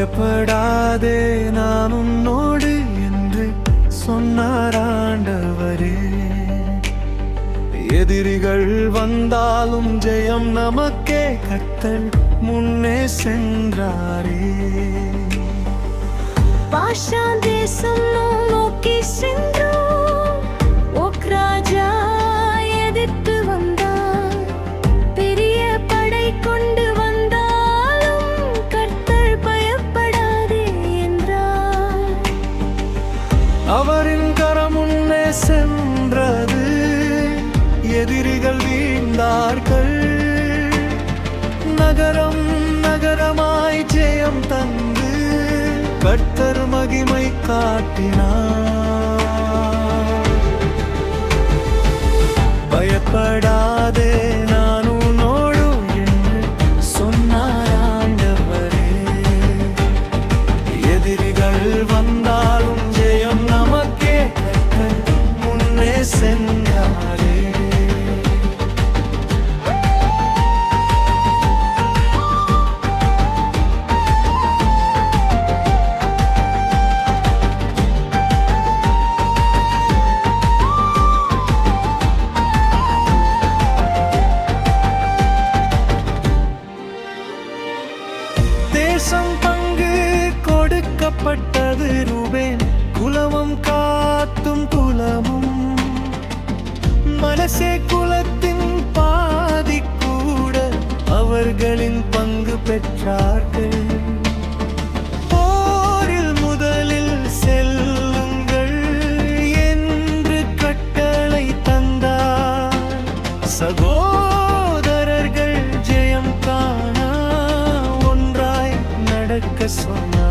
பயப்படாதே நான் உன்னோடு என்று சொன்னார் ஆண்டவரே. எதிரிகள் வந்தாலும் ஜெயம் நமக்கே, கர்த்தர் முன்னே சென்றாரே. பாஷான் தேசம் நோக்கி சென்றோம், ஓக்ராஜா எதிர்த்து வந்தார். பெரிய படை கொண்டு வந்தாலும் கர்த்தர் பயப்படாதே என்றார். அவரின் கரம் முன்னே சென்றது, எதிரிகள் வீழ்ந்தார்கள். நகரம் நகரமாய் ஜெயம் தந்து கர்த்தர் மகிமை காட்டினார். பயப்படாதே நான் உன்னோடு என்று சொன்னார் ஆண்டவரே. எதிரிகள் வந்தாலும் ஜெயம் நமக்கே, கர்த்தர் முன்னே சென்றாரே. தேசம் பங்கு கொடுக்கப்பட்டது ரூபேன் குலமும் காத்தும் குலமும். மனசே குலத்தின் பாதி கூட அவர்களின் பங்கு பெற்றார்கள். போரில் முதலில் செல்லுங்கள் என்று கட்டளை தந்தார். சகோதரர்கள் ஜெயம் காண ஒன்றாய் நடக்க சொன்னார்.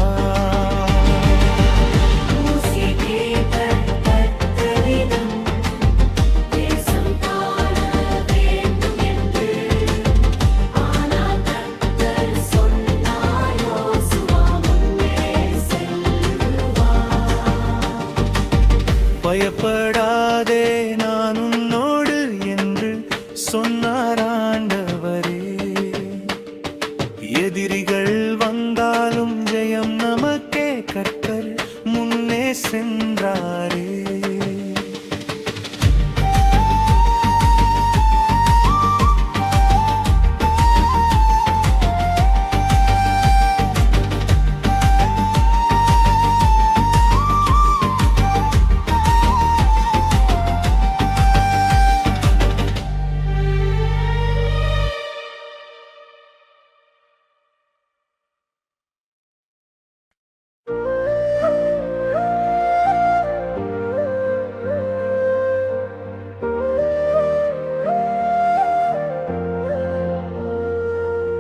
பயப்படாதே நான் உன்னோடு என்று சொன்னார் ஆண்டவரே. எதிரிகள் வந்தாலும் ஜெயம் நமக்கே, கர்த்தர் முன்னே சென்றாரே.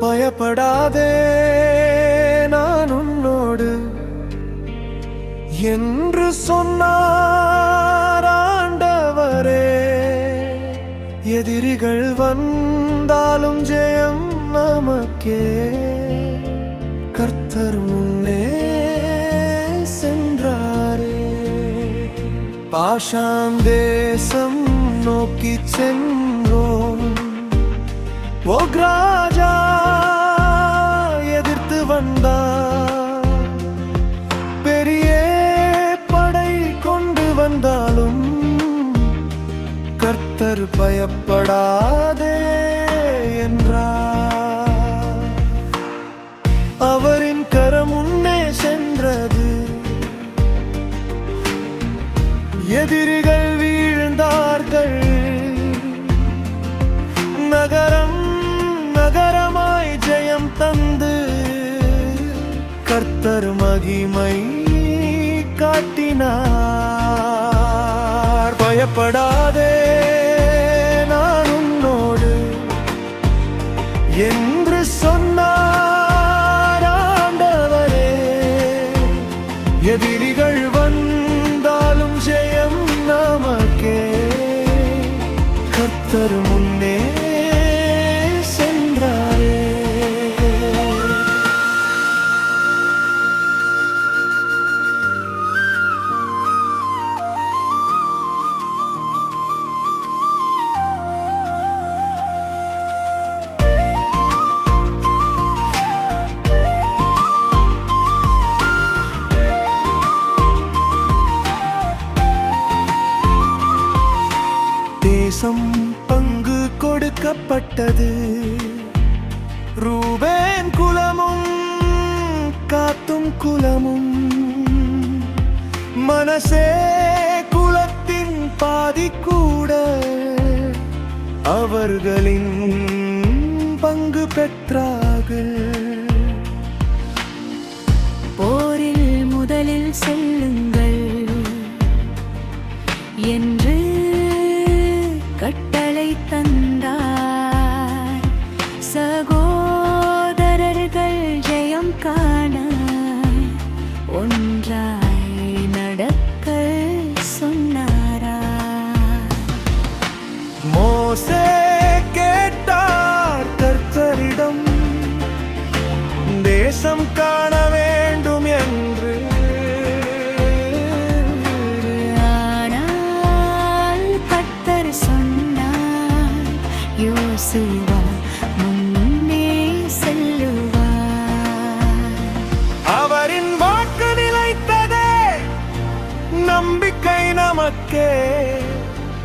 பயப்படாதே நான் உன்னோடு என்று சொன்னார் ஆண்டவரே. எதிரிகள் வந்தாலும் ஜெயம் நமக்கே, கர்த்தர் முன்னே சென்றாரே. பாஷான் தேசம் நோக்கி சென்றோம், ஓக்ராஜா எதிர்த்து வந்தார். பெரிய படை கொண்டு வந்தாலும் கர்த்தர் பயப்படாதே என்றார். அவரின் கரம் முன்னே சென்றது, எதிரிகள் வீழ்ந்தார்கள். நகரம் நகரமாய் ஜெயம் தந்து கர்த்தர் மகிமை காட்டினார். பயப்படாதே நான் உன்னோடு என்று சொன்னார் ஆண்டவரே. எதிரிகள் வந்தாலும் ஜெயம் நமக்கே, கர்த்தர் முன்னே சென்றாரே. வைக்கப்பட்டது. ரூபேன் குலமும் காத்தும் குலமும் மனசே குலத்தின் பாதி கூட அவர்களின் பங்கு பெற்றார்கள். போரில் முதலில் செல்லுங்கள் என்று கட்டளை தந்தார். சகோதரர்கள் ஜெயம் காண ஒன்றாய் நடக்க சொன்னாரா? மோசே கேட்டார் கர்த்தரிடம், தேசம் காண வேண்டும் என்று. ஆனால் கர்த்தர் சொன்னார், யோசுவா முன்னே செல்லுவார். அவரின் வாக்கு நிலைத்ததே, நம்பிக்கை நமக்கே.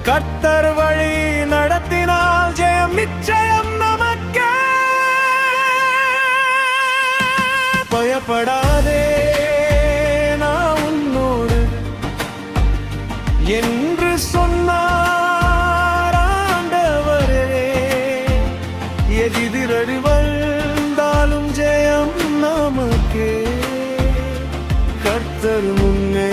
கர்த்தர் வழி நடத்தினால் ஜெயம் நிச்சயம் நமக்கே. பயப்படாதே, நான் உன்னோடு என்று சொன்னார் ஆண்டவரே. எதிரடி வந்தாலும் ஜெயம் நமக்கே. கர்த்தர் முன்னே